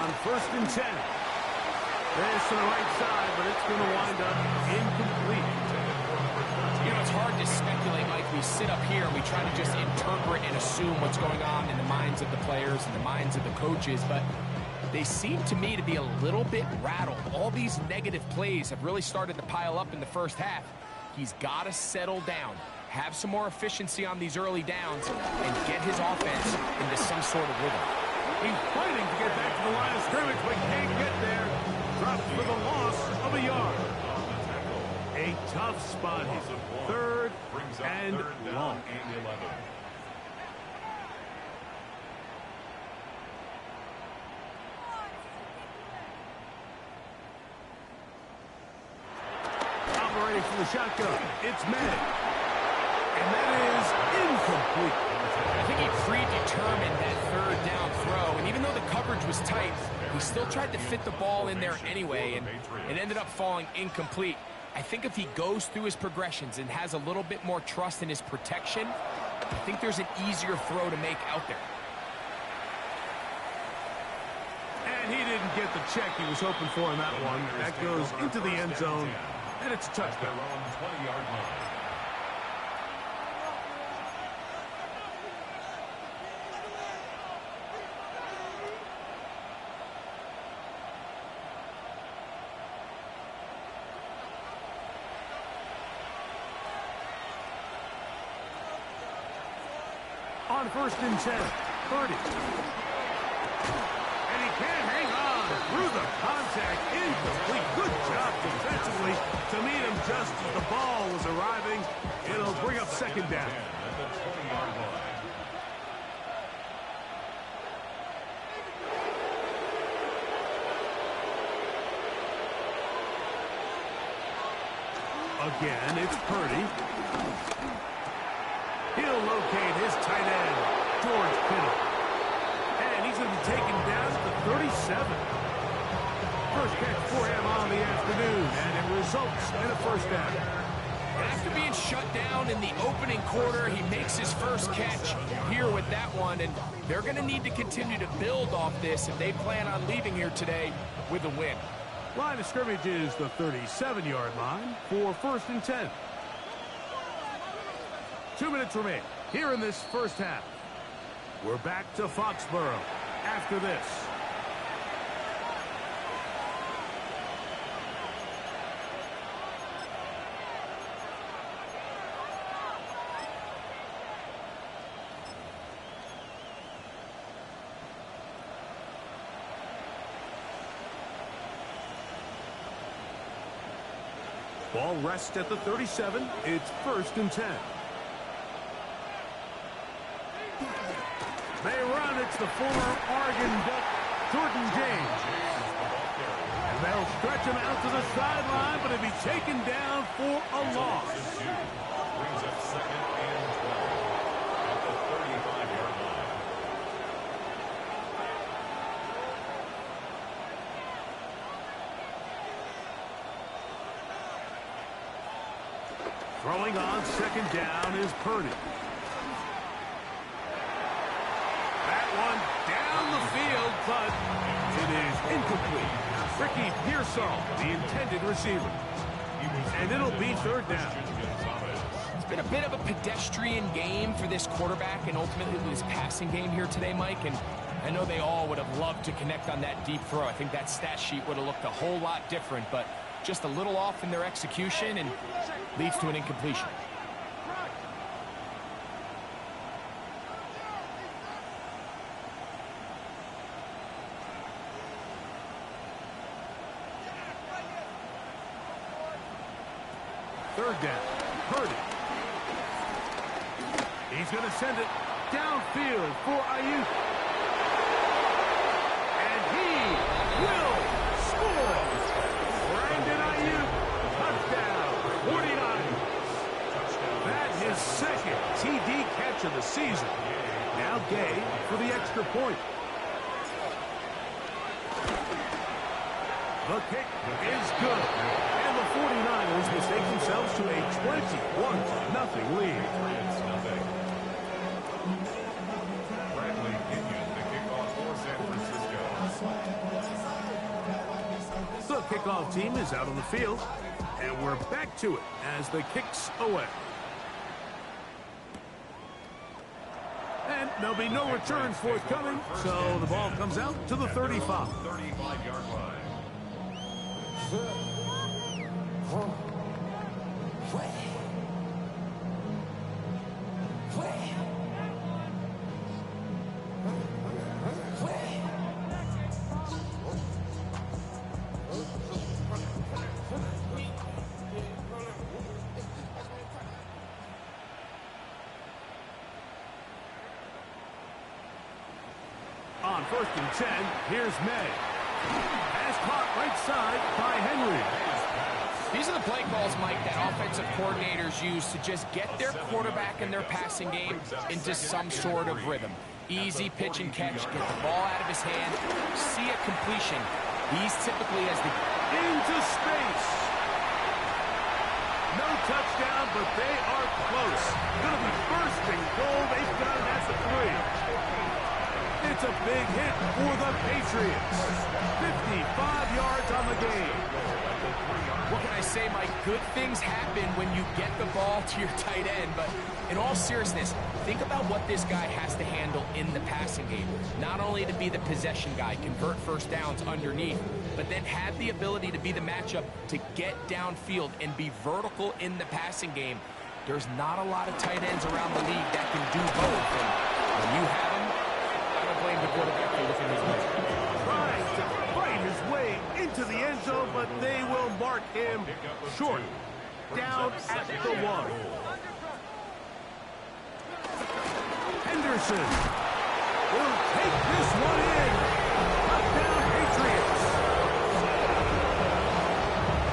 on 1st and 10. This to the right side, but it's going to wind up incomplete. You know, it's hard to speculate, Mike. We sit up here and we try to just interpret and assume what's going on in the minds of the players and the minds of the coaches, but they seem to me to be a little bit rattled. All these negative plays have really started to pile up in the first half. He's got to settle down, have some more efficiency on these early downs, and get his offense into some sort of rhythm. He's fighting to get back to the line of scrimmage, but can't get there. Drops for the loss of a yard. A tough spot here. 3rd and long. Operating from the shotgun, it's Meg. And that is incomplete. I think he predetermined that 3rd down throw, and even though the coverage was tight, he still tried to fit the ball in there anyway, and it ended up falling incomplete. I think if he goes through his progressions and has a little bit more trust in his protection, I think there's an easier throw to make out there. And he didn't get the check he was hoping for in that one. That goes into the end zone, and it's a touchdown. On 1st and 10, 30. And he can't hang on through the contact. Incomplete. Good job defensively to meet him just as the ball was arriving. It'll bring up 2nd down. Again, it's Purdy. He'll locate his tight end, George Kittle. And he's going to be taken down at the 37. First catch for him on the afternoon, and it results in a 1st down. After being shut down in the opening quarter, he makes his first catch here with that one, and they're going to need to continue to build off this if they plan on leaving here today with a win. Line of scrimmage is the 37-yard line for 1st and 10. 2 minutes remain here in this first half. We're back to Foxborough after this. Ball rests at the 37. It's 1st and 10. They run. It's the former Oregon Duck, Jordan James. And they'll stretch him out to the sideline, but he'll be taken down for a loss. Brings up 2nd and 12 at the 35-yard line. Throwing on 2nd down is Purdy. One down the field, but it is incomplete. Ricky Pearsall, the intended receiver. And it'll be 3rd down. It's been a bit of a pedestrian game for this quarterback and ultimately his passing game here today, Mike. And I know they all would have loved to connect on that deep throw. I think that stat sheet would have looked a whole lot different, but just a little off in their execution and leads to an incompletion. Third down, Purdy. He's going to send it downfield for Ayuk. And he will score. Brandon Ayuk, touchdown, 49ers. That's his 2nd TD catch of the season. Now Gay for the extra point. The kick is good. And the 49ers will take themselves to a 21-0 lead. Bradley Pinion, the kickoff for San Francisco. kickoff team is out on the field, and we're back to it as the kick's away. And there'll be no returns forthcoming, so the ball comes out to the 35. 35-yard line. On 1st and 10, here's May. Pass caught right side by Henry. These are the play calls, Mike, that offensive coordinators use to just get their quarterback and their passing game into some sort of rhythm. Easy pitch and catch, get the ball out of his hand, see a completion. He's typically as the... Into space. No touchdown, but they are close. Going to be first and goal. They've got it at the 3. It's a big hit for the Patriots. 55 yards on the game. What can I say, Mike? Good things happen when you get the ball to your tight end, but in all seriousness, think about what this guy has to handle in the passing game. Not only to be the possession guy, convert first downs underneath, but then have the ability to be the matchup to get downfield and be vertical in the passing game. There's not a lot of tight ends around the league that can do both, and when you have them, I don't blame the quarterback for looking his way. Trying to fight his way into the end zone, but they will mark him short. Down at the 1. Henderson will take this one in. Touchdown, Patriots.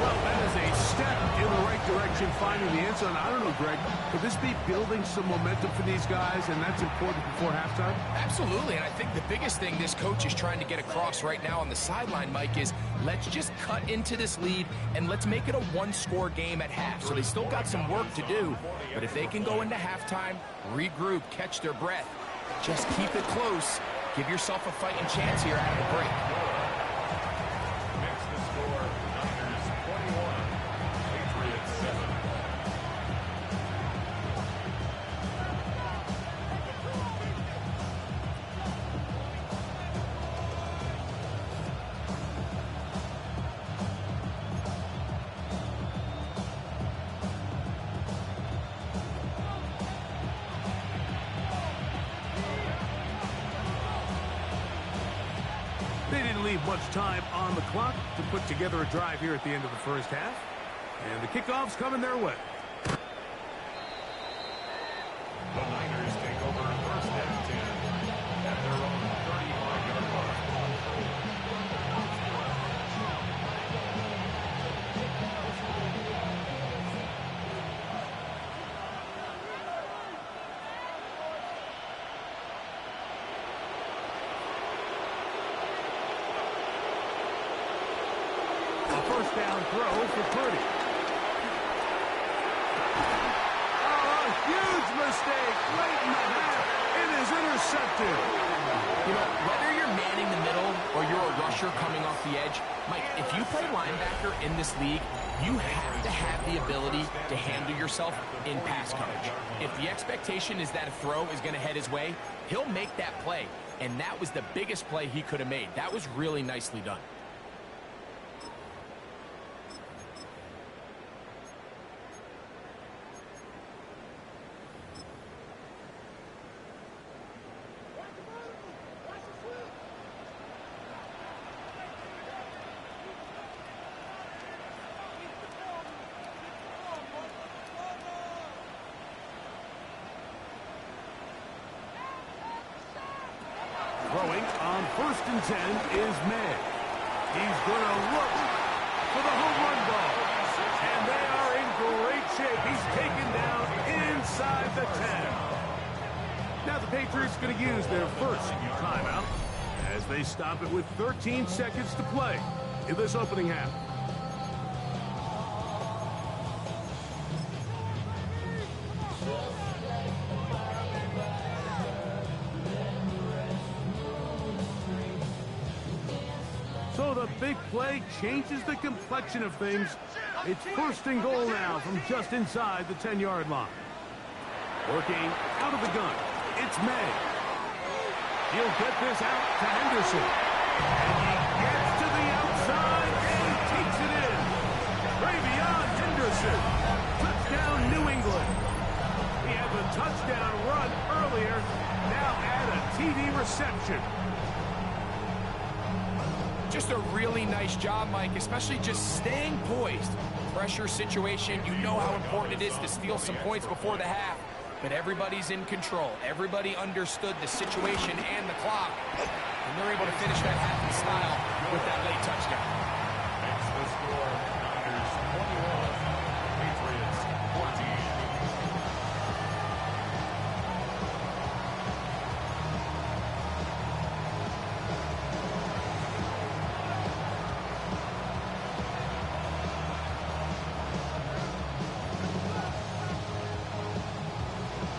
Well, that is a step in the right direction, finding the end zone. I don't know, Greg, could this be building some momentum for these guys, and that's important before halftime? Absolutely, and I think the biggest thing this coach is trying to get across right now on the sideline, Mike, is let's just cut into this lead and let's make it a one-score game at half. So they still got some work to do, but if they can go into halftime, regroup, catch their breath, just keep it close, give yourself a fighting chance here out of the break. Makes the score Niners 21, Patriots 7. They didn't leave much time on the clock to put together a drive here at the end of the first half. And the kickoff's coming their way. The Niners take over 1st and 10 at their own 35-yard line. A first down throw for Purdy. Oh, a huge mistake late in the half. It is intercepted. You know, whether you're manning the middle or you're a rusher coming off the edge, Mike, if you play linebacker in this league, you have to have the ability to handle yourself in pass coverage. If the expectation is that a throw is going to head his way, he'll make that play. And that was the biggest play he could have made. That was really nicely done. Throwing on 1st and 10 is May. He's going to look for the home run ball. And they are in great shape. He's taken down inside the 10. Now the Patriots going to use their first timeout as they stop it with 13 seconds to play in this opening half. So the a big play changes the complexion of things. It's first and goal now from just inside the 10-yard line. Working out of the gun, it's May. He'll get this out to Henderson. And he gets to the outside and takes it in. Travion Henderson. Touchdown, New England. He had the touchdown run earlier. Now add a TD reception. Just a really nice job, Mike, especially just staying poised. Pressure situation, you know how important it is to steal some points before the half. But everybody's in control. Everybody understood the situation and the clock. And they're able to finish that half in style with that late touchdown. Makes the score Niners 21, Patriots 14.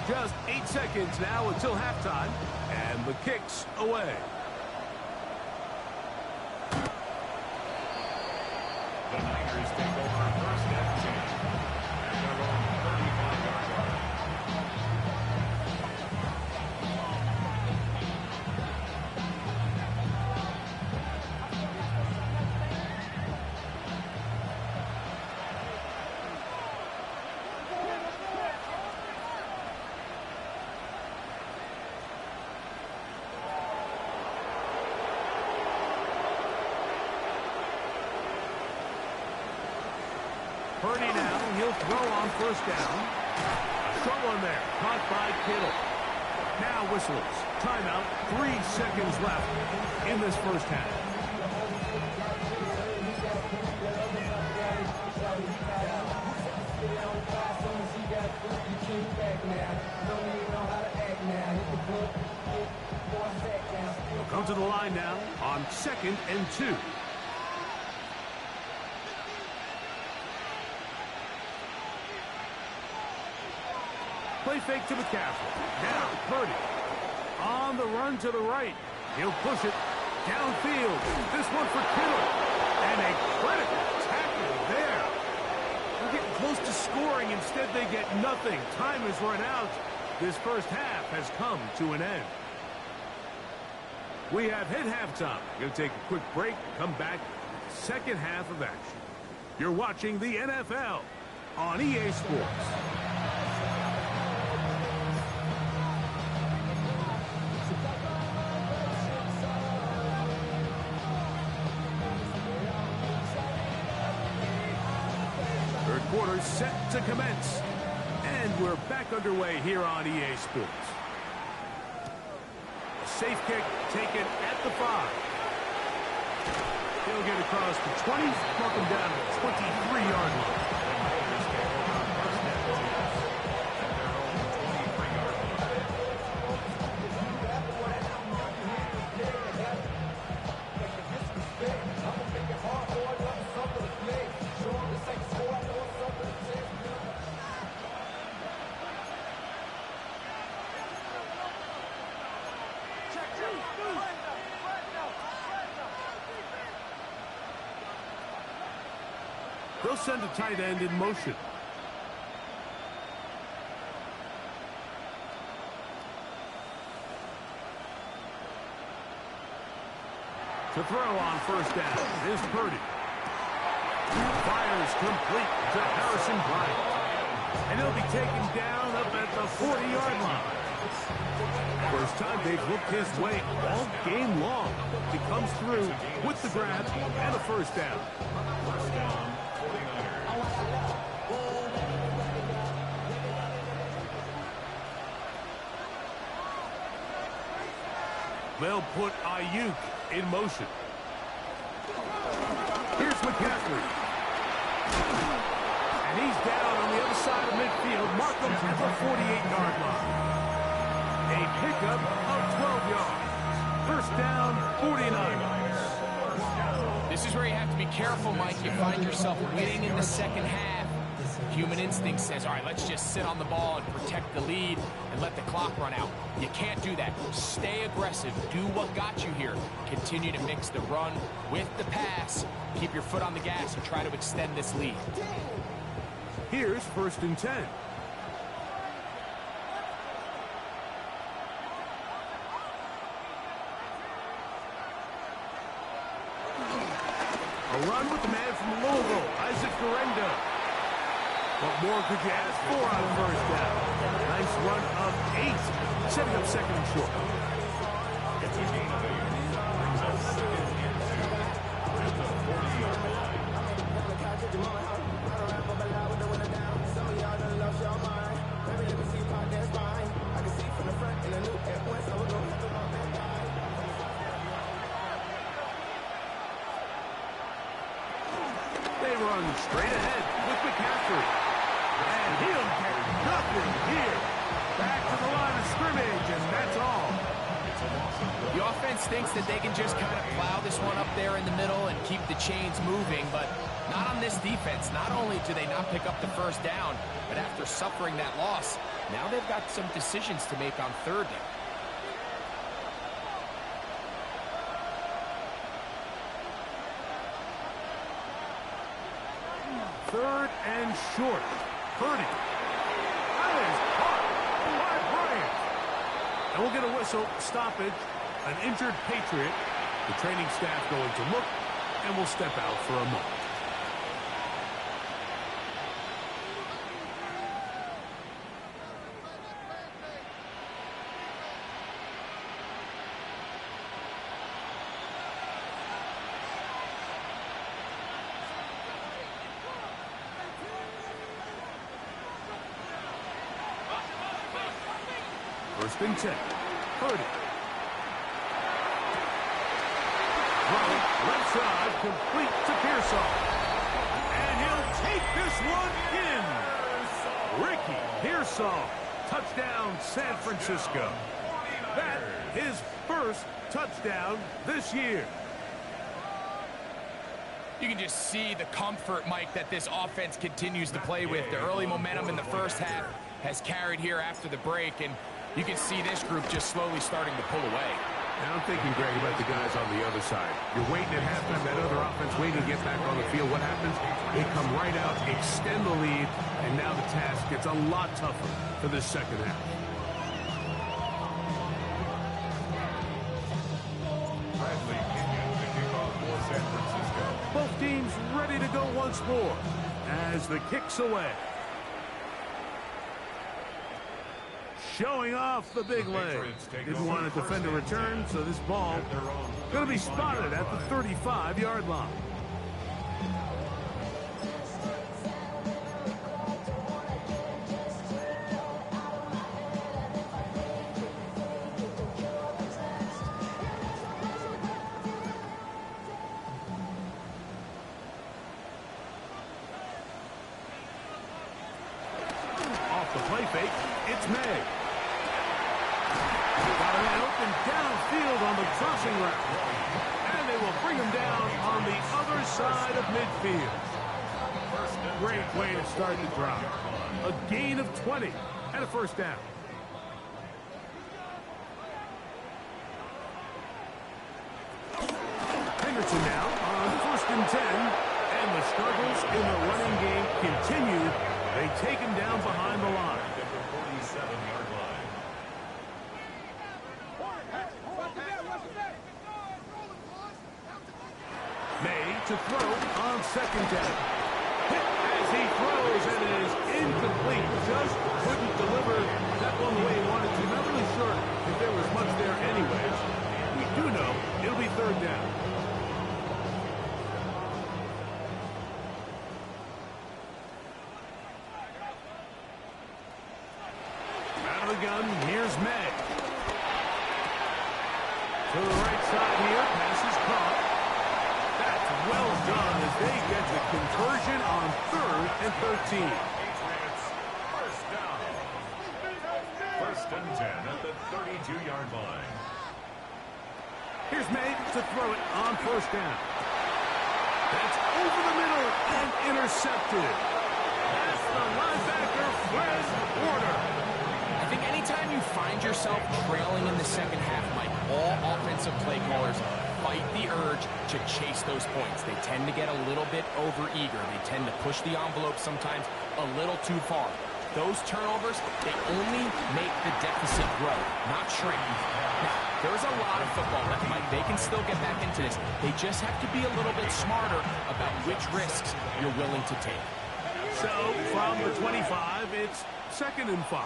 Just 8 seconds now until halftime, and the kick's away. The Niners take over first and 10 at their own 35-yard line. Purdy now, he'll throw on first down. Throw on there, caught by Kittle. Now whistles. Timeout, 3 seconds left in this first half. We'll come to the line now on 2nd and 2. Play fake to McCaffrey. Now Purdy. On the run to the right. He'll push it downfield. This one for Kittle. And a critical tackle there. They're getting close to scoring. Instead, they get nothing. Time has run out. This first half has come to an end. We have hit halftime. Going to take a quick break. Come back. Second half of action. You're watching the NFL on EA Sports. Quarter set to commence. And we're back underway here on EA Sports. A safe kick taken at the 5. He'll get across the 20, mark him down to the 23-yard line. They'll send a tight end in motion. To throw on first down is Purdy. Fires complete to Harrison Bryant. And he'll be taken down up at the 40-yard line. First time they've looked his way all game long. He comes through with the grab and a first down. First down, 49ers. They'll put Ayuk in motion. Here's McCaffrey. And he's down on the other side of midfield. Markham at the 48-yard line. A pickup of 12 yards. First down, 49ers. This is where you have to be careful, Mike. You find yourself winning in the second half. Human instinct says, all right, let's just sit on the ball and protect the lead and let the clock run out. You can't do that. Stay aggressive. Do what got you here. Continue to mix the run with the pass. Keep your foot on the gas and try to extend this lead. Here's 1st and 10. A run with the man from Louisville, Isaac Garenda. What more could you ask for on 1st down? Nice run of 8, setting up 2nd and short. It's a gain of 8. Brings us 2nd and 2 at the 40-yard line. They run straight ahead with McCaffrey. And he'll get nothing here. Back to the line of scrimmage, and that's all. The offense thinks that they can just kind of plow this one up there in the middle and keep the chains moving, but not on this defense. Not only do they not pick up the 1st down, but after suffering that loss, now they've got some decisions to make on 3rd down. Third and short. Purdy. That is caught by Bryant. And we'll get a whistle stoppage. An injured Patriot. The training staff going to look, and we'll step out for a moment. First and 10. Purdy. Throw, left side, complete to Pearsall. And he'll take this one in. Ricky Pearsall. Touchdown, San Francisco. That his 1st touchdown this year. You can just see the comfort, Mike, that this offense continues to play with. The early momentum in the 1st half has carried here after the break, and you can see this group just slowly starting to pull away. Now I'm thinking, Greg, about the guys on the other side. You're waiting at halftime, that other offense waiting to get back on the field. What happens? They come right out, extend the lead, and now the task gets a lot tougher for this 2nd half. Bradley Kenyon to kick off for San Francisco. Both teams ready to go once more as the kick's away. Showing off the big leg. Didn't want to defend a return, so this ball going to be spotted at the 35-yard line. Off the play fake, it's May. Got a man open downfield on the crossing route. And they will bring him down on the other side of midfield. Great way to start the drive. A gain of 20 and a 1st down. Henderson now on 1st and 10. And the struggles in the running game continue. They take him down behind the line. At the 47-yard line. May to throw on 2nd down. Hit as he throws, and it is incomplete. Just couldn't deliver that one the way he wanted to. Not really sure if there was much there anyways. We do know it'll be 3rd down. Out of the gun, here's May. To the right side here, pass is caught. That's well done as they get the conversion on 3rd and 13. Patriots, 1st down. 1st and 10 at the 32-yard line. Here's May to throw it on 1st down. That's over the middle and intercepted. That's the linebacker, Fred Warner. I think anytime you find yourself trailing in the second half, Mike, all offensive play callers fight the urge to chase those points. They tend to get a little bit overeager. They tend to push the envelope sometimes a little too far. Those turnovers, they only make the deficit grow, not shrink. Now, there's a lot of football left, Mike. They can still get back into this. They just have to be a little bit smarter about which risks you're willing to take. So, from the 25, it's 2nd and 5.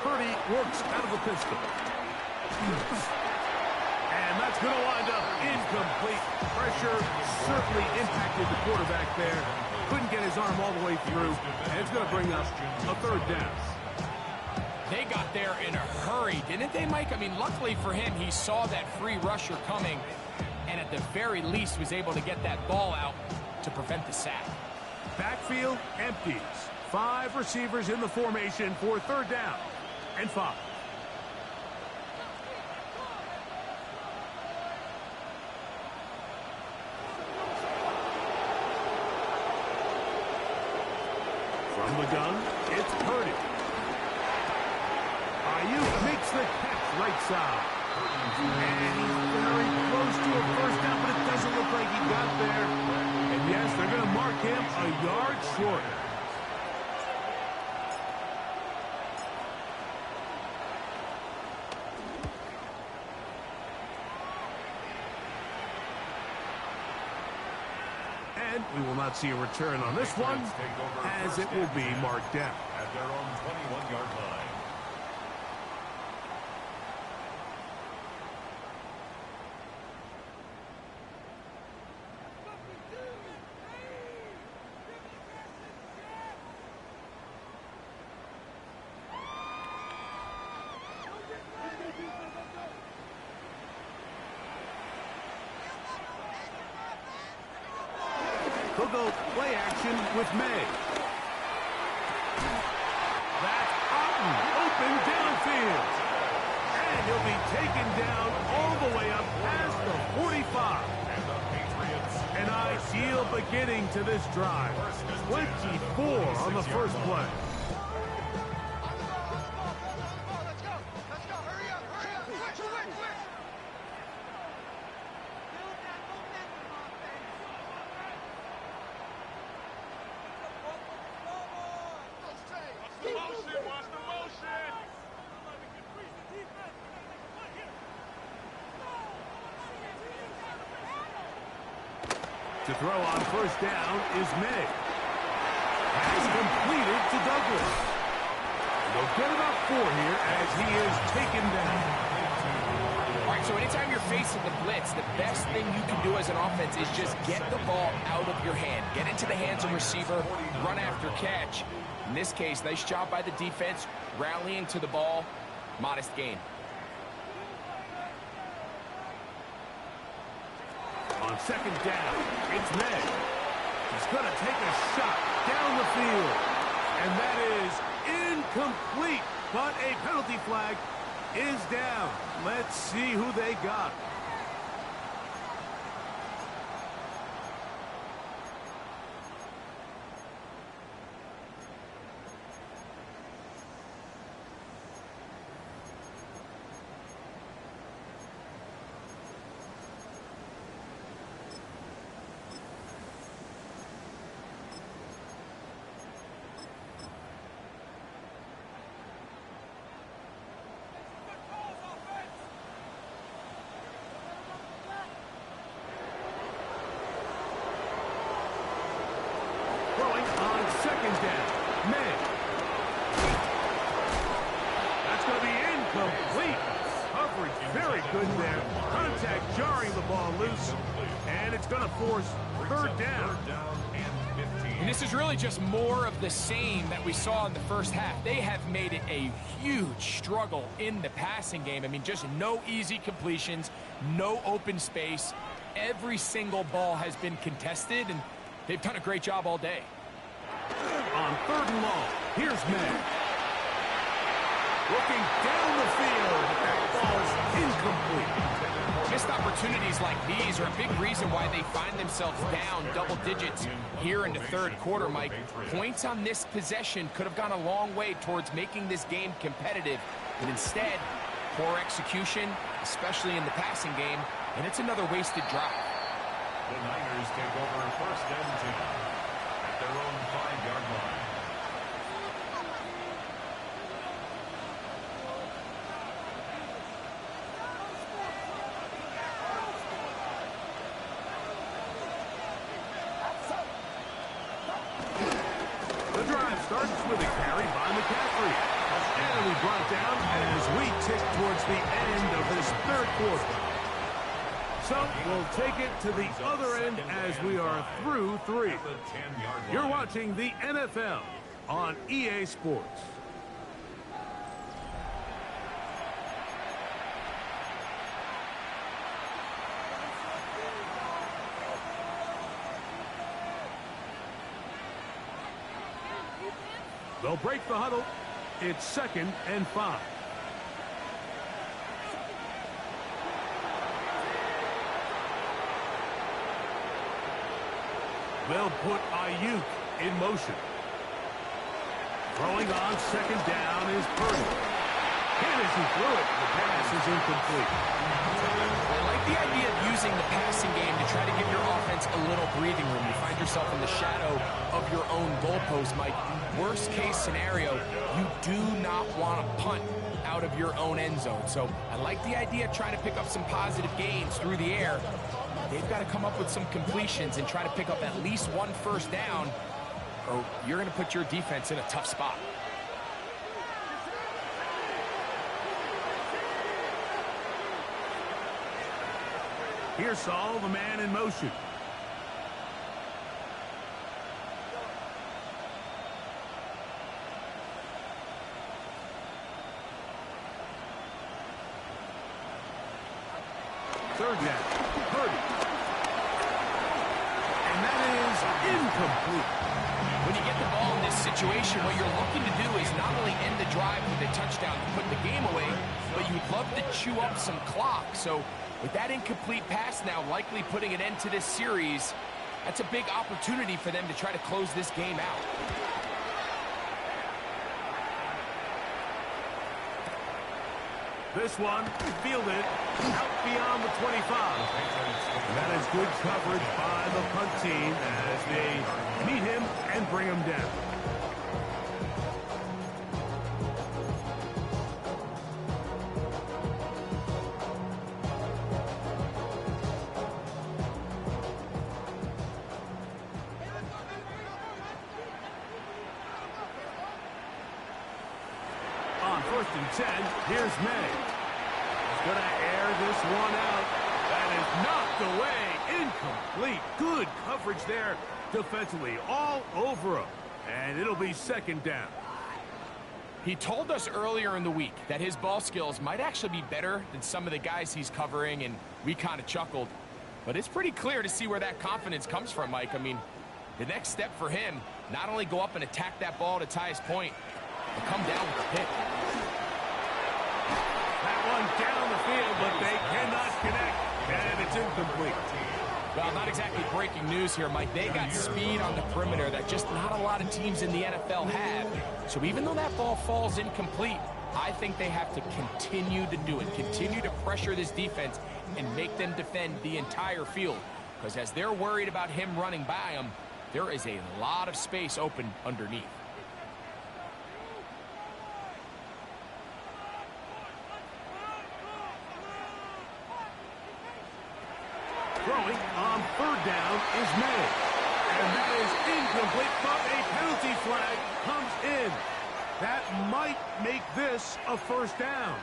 Purdy works out of a pistol. And that's going to wind up incomplete. Pressure certainly impacted the quarterback there. Couldn't get his arm all the way through. And it's going to bring us a 3rd down. They got there in a hurry, didn't they, Mike? I mean, luckily for him, he saw that free rusher coming and at the very least was able to get that ball out to prevent the sack. Backfield empties. 5 receivers in the formation for 3rd down and 5. From the gun, it's Purdy. Ayuk makes the catch right side. And he's very close to a 1st down, but it doesn't look like he got there. And yes, they're going to mark him a yard short. And we will not see a return on this one, as it will be marked down. At their own 21-yard line. He'll go play action with May. That's Otten, open downfield. And he'll be taken down all the way up past the 45. And the Patriots. An ideal beginning to this drive. 24 on the first play. To throw on 1st down is May. Has completed to Douglas. They'll get about 4 here as he is taken down. All right, so anytime you're facing the blitz, the best thing you can do as an offense is just get the ball out of your hand. Get into the hands of receiver, run after catch. In this case, nice job by the defense, rallying to the ball. Modest gain. On 2nd down, it's May. He's going to take a shot down the field. And that is incomplete. But a penalty flag is down. Let's see who they got. Throwing on 2nd down. May. That's going to be incomplete. Coverage very good there. Contact jarring the ball loose. And it's going to force 3rd down. And this is really just more of the same that we saw in the first half. They have made it a huge struggle in the passing game. I mean, just no easy completions, no open space. Every single ball has been contested, and they've done a great job all day. On 3rd and long, here's May. Looking down the field. That ball's incomplete. Missed opportunities like these are a big reason why they find themselves down double digits here in the third quarter, Mike. Points on this possession could have gone a long way towards making this game competitive, but instead, poor execution, especially in the passing game, and it's another wasted drive. The Niners take over first and 10 at their own 5-yard line. The drive starts with a carry by McCaffrey. And we brought down as we tick towards the end of this third quarter. So we'll take it to the other end as we are through 3. You're watching the NFL on EA Sports. They'll break the huddle. It's 2nd and 5. They'll put Ayuk in motion. Throwing on 2nd down is Purdy. Hennessy threw it. The pass is incomplete. I like the idea of using the passing game to try to give your offense a little breathing room. You find yourself in the shadow of your own goalpost, Mike. Worst case scenario, you do not want to punt out of your own end zone. So I like the idea of trying to pick up some positive gains through the air. They've got to come up with some completions and try to pick up at least 1 first down, or you're going to put your defense in a tough spot. Here's Saul, the man in motion. Third down, Purdy. And that is incomplete. When you get the ball in this situation, what you're looking to do is not only end the drive with a touchdown to put the game away, but you'd love to chew up some clock. So with that incomplete pass now likely putting an end to this series, that's a big opportunity for them to try to close this game out. This one fielded out beyond the 25. And that is good coverage by the punt team as they meet him and bring him down. On 1st and 10, here's May. He's going to air this one out. That is knocked away. Incomplete. Good coverage there defensively all over him. And it'll be 2nd down. He told us earlier in the week that his ball skills might actually be better than some of the guys he's covering, and we kind of chuckled. But it's pretty clear to see where that confidence comes from, Mike. I mean, the next step for him, not only go up and attack that ball to tie his point, but come down with the pick. That one down the field, but they cannot connect, and it's incomplete. Well, not exactly breaking news here, Mike. They got speed on the perimeter that just not a lot of teams in the NFL have. So even though that ball falls incomplete, I think they have to continue to do it, continue to pressure this defense and make them defend the entire field. Because as they're worried about him running by them, there is a lot of space open underneath. Throwing on 3rd down is May. And that is incomplete, but a penalty flag comes in. That might make this a 1st down.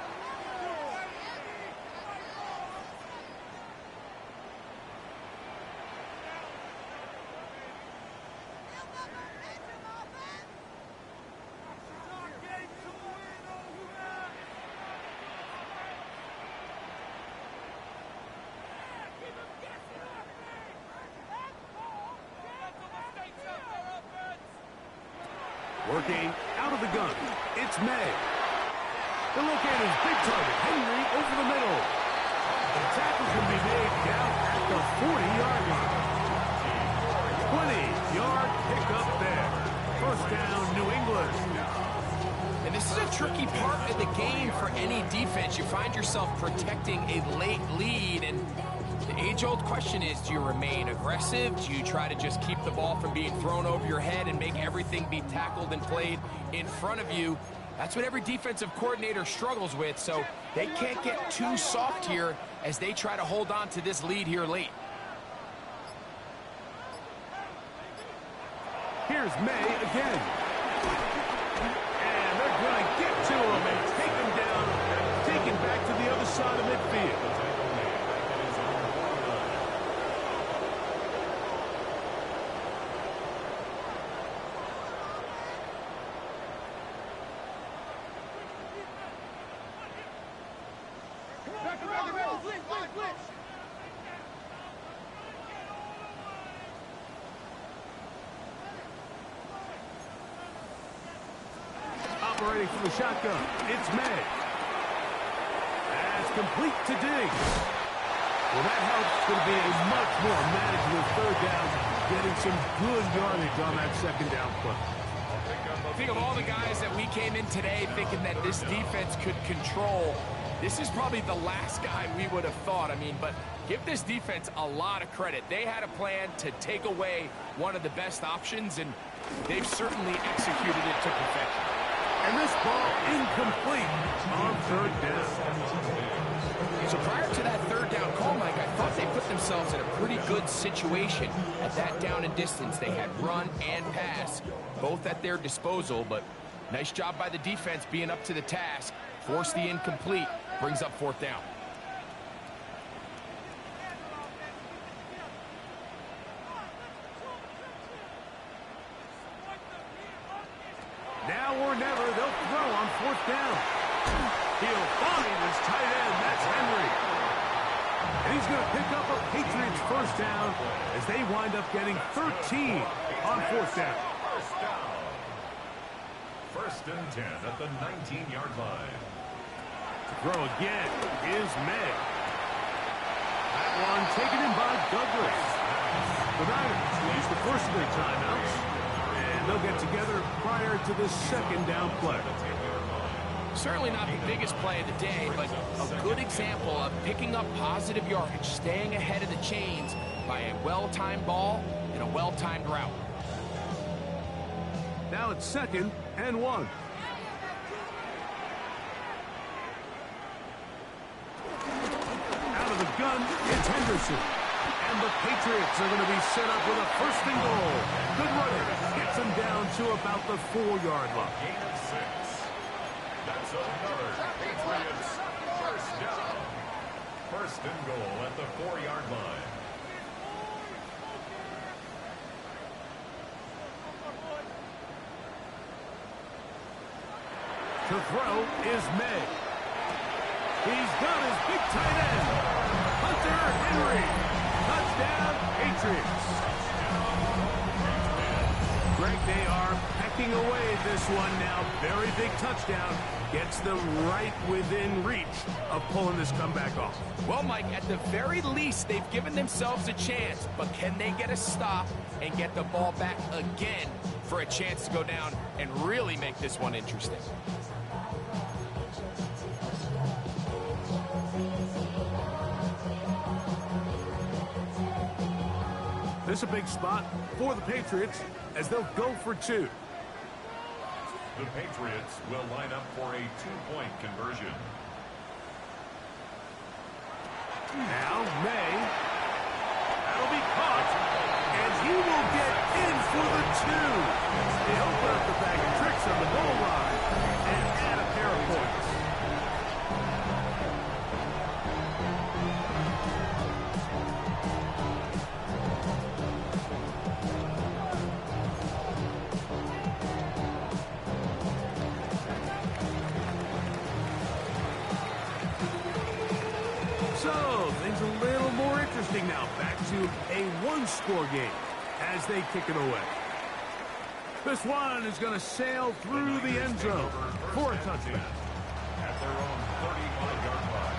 Working out of the gun, it's May. The look in is big target. Henry over the middle. The tackle can be made down at the 40-yard line. 20-yard pickup there. First down, New England. And this is a tricky part of the game for any defense. You find yourself protecting a late lead, and the age-old question is, do you remain aggressive? Do you try to just keep the ball from being thrown over your head and make everything be tackled and played in front of you? That's what every defensive coordinator struggles with, so they can't get too soft here as they try to hold on to this lead here late. Here's May again. And they're going to get to him and take him down, take him back to the other side of midfield. Operating from the shotgun, it's May. That's complete to Diggs. Well, that helps to be a much more manageable third down, getting some good yardage on that second down play. Think of all the guys that we came in today thinking that this defense could control. This is probably the last guy we would have thought. I mean, but give this defense a lot of credit. They had a plan to take away one of the best options, and they've certainly executed it to perfection. And this ball incomplete on third down. So prior to that third down call, Mike, I thought they put themselves in a pretty good situation at that down and distance. They had run and pass, both at their disposal, but nice job by the defense being up to the task. Force the incomplete, brings up fourth down. Now or never, they'll throw on fourth down. He'll find his tight end, that's Henry. And he's going to pick up a Patriots first down as they wind up getting 13 on fourth down. First and 10 at the 19-yard line. To throw again is May. That one taken in by Douglas. The Niners use the first of their timeouts, and they'll get together prior to the second down play. Certainly not the biggest play of the day, but a good example of picking up positive yardage, staying ahead of the chains by a well-timed ball and a well-timed route. Now it's 2nd and 1. Out of the gun, it's Henderson. And the Patriots are going to be set up with a first and goal. Good running. Gets them down to about the 4-yard line. Gain of 6. That's another Patriots first down. First and goal at the 4-yard line. To throw is May. He's got his big tight end, Hunter Henry. Touchdown, Patriots. Greg, they are pecking away at this one now. Very big touchdown. Gets them right within reach of pulling this comeback off. Well, Mike, at the very least, they've given themselves a chance, but can they get a stop and get the ball back again for a chance to go down and really make this one interesting? This is a big spot for the Patriots as they'll go for 2. The Patriots will line up for a 2-point conversion. Now May. That'll be caught. And he will get in for the 2. They open up the bag of tricks on the goal line and add a pair of points. So, things a little more interesting now. Back to a one-score game as they kick it away. This one is going to sail through the end zone for a touchdown. at their own 35-yard line.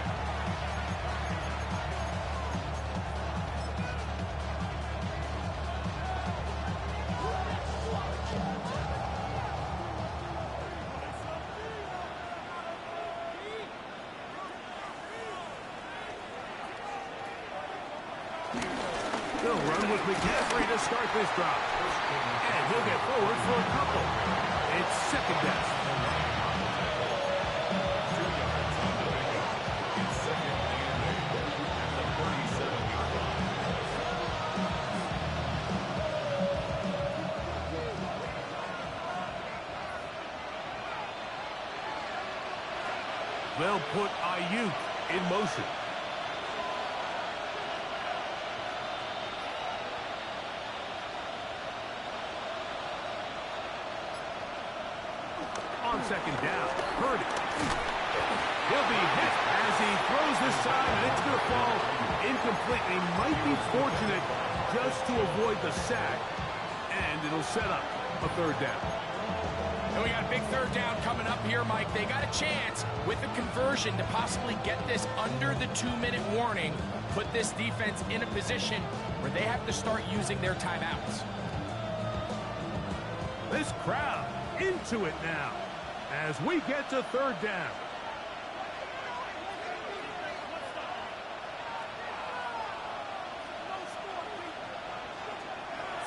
They'll run with McCaffrey to start this drive. And he'll get forward for a couple. It's second down. 2 yards on the pickup. It's second and 8 at the 37-yard line. They'll put Ayuk in motion. On second down, Purdy. He'll be hit as he throws this side, and it's going to fall incomplete. He might be fortunate just to avoid the sack, and it'll set up a third down. And we got a big third down coming up here, Mike. They got a chance with the conversion to possibly get this under the 2-minute warning, put this defense in a position where they have to start using their timeouts. This crowd into it now as we get to third down.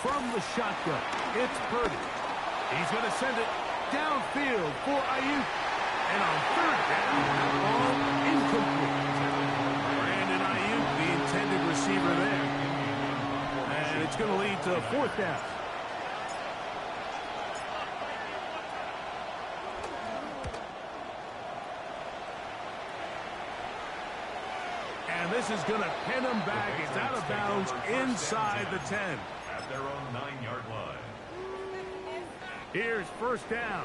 From the shotgun, it's Purdy. He's going to send it downfield for Ayuk. And on third down, that ball incomplete. Brandon Ayuk, the intended receiver there. And it's going to lead to fourth down. And this is going to pin them back. It's out of bounds inside the 10. At their own 9-yard line. Here's first down.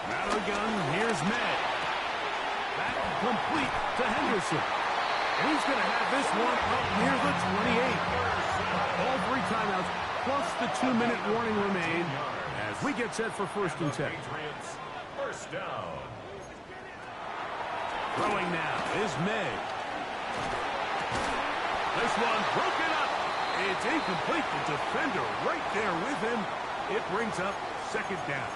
Out of the gun, here's May. Back complete to Henderson. And he's going to have this one up near the 28. All 3 timeouts plus the 2-minute warning remain as we get set for first and 10. Patriots, first down. Throwing now is May. This one broken up. It's incomplete. The defender right there with him. It brings up second down.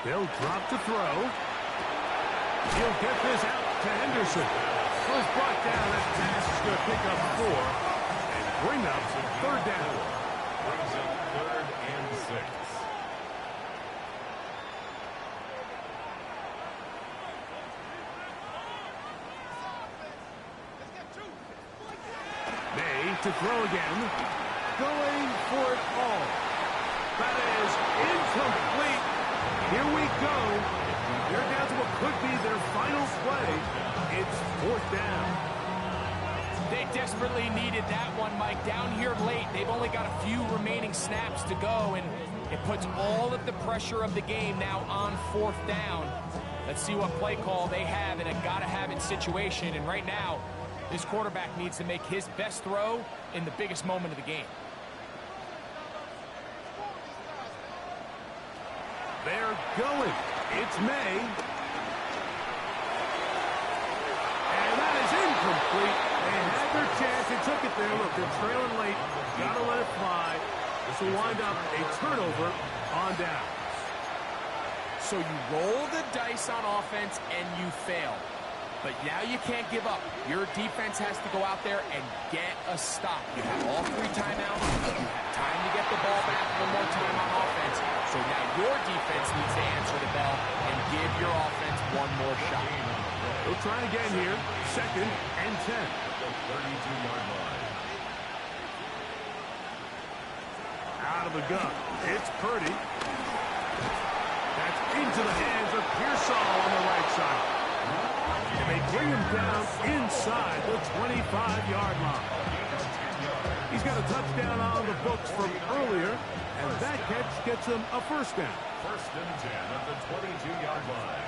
They'll drop to throw. He'll get this out to Henderson. First brought down. That pass is going to pick up 4 and bring up third down. Brings up 3rd and 6. May to throw again. Going for it all. That is incomplete. Here we go. They're down to what could be their final play. It's fourth down. They desperately needed that one, Mike. Down here late, they've only got a few remaining snaps to go, and it puts all of the pressure of the game now on fourth down. Let's see what play call they have in a gotta-have-it situation, and right now, this quarterback needs to make his best throw in the biggest moment of the game. They're going. It's May. And that is incomplete. They had their chance. They took it there. Look, they're trailing late. Got to let it fly. This will wind up a turnover on down. So you roll the dice on offense and you fail. But now you can't give up. Your defense has to go out there and get a stop. You have all 3 timeouts. You have time to get the ball back one more time on offense. So now your defense needs to answer the bell and give your offense one more shot. We'll try again here. Second and 10. The 32-yard line. Out of the gun. It's Purdy. That's into the hands of Pearsall on the right side. And they bring him down inside the 25-yard line. He's got a touchdown on the books from earlier, and that catch gets him a first down. First and 10 at the 22-yard line.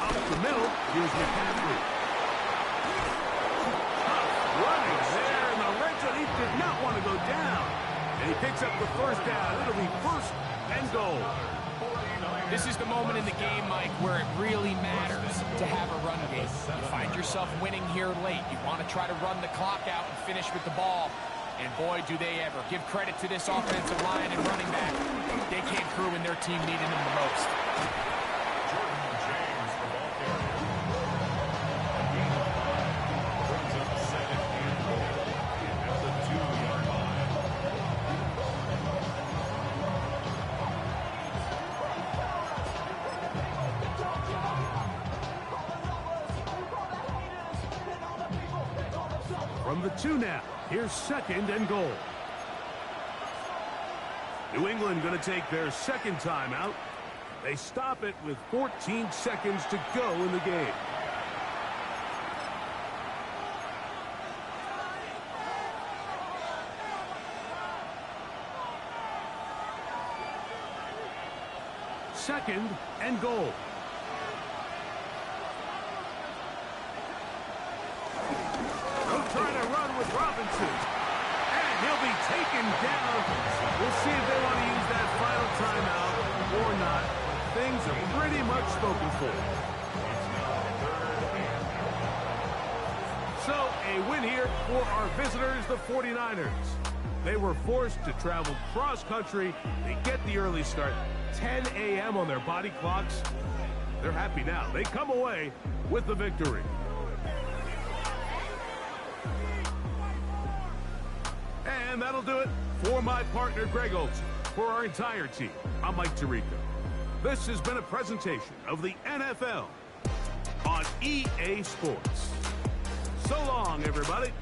Up the middle, here's McCaffrey. Running there in the red zone. He did not want to go down. And he picks up the first down. It'll be first and goal. This is the moment in the game, Mike, where it really matters to have a run game. You find yourself winning here late. You want to try to run the clock out and finish with the ball. And boy, do they ever. Give credit to this offensive line and running back. They came through when their team needed them the most. From the 2 now, here's second and goal. New England going to take their second timeout. They stop it with 14 seconds to go in the game. Second and goal. Trying to run with Robinson. And he'll be taken down. We'll see if they want to use that final timeout or not. Things are pretty much spoken for. So, a win here for our visitors, the 49ers. They were forced to travel cross-country. They get the early start, 10 a.m. on their body clocks. They're happy now. They come away with the victory. And that'll do it for my partner, Greg Olson. For our entire team, I'm Mike Tirico. This has been a presentation of the NFL on EA Sports. So long, everybody.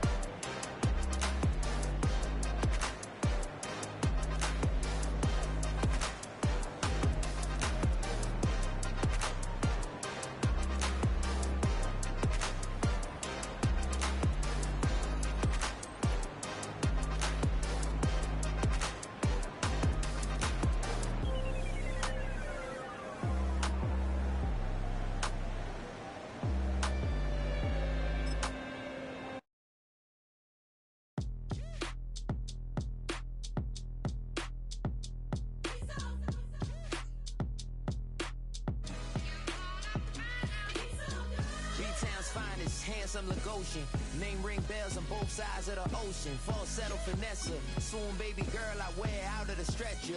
Handsome Lagosian, name ring bells on both sides of the ocean. Falsetto finesse, swoon baby girl I wear out of the stretcher.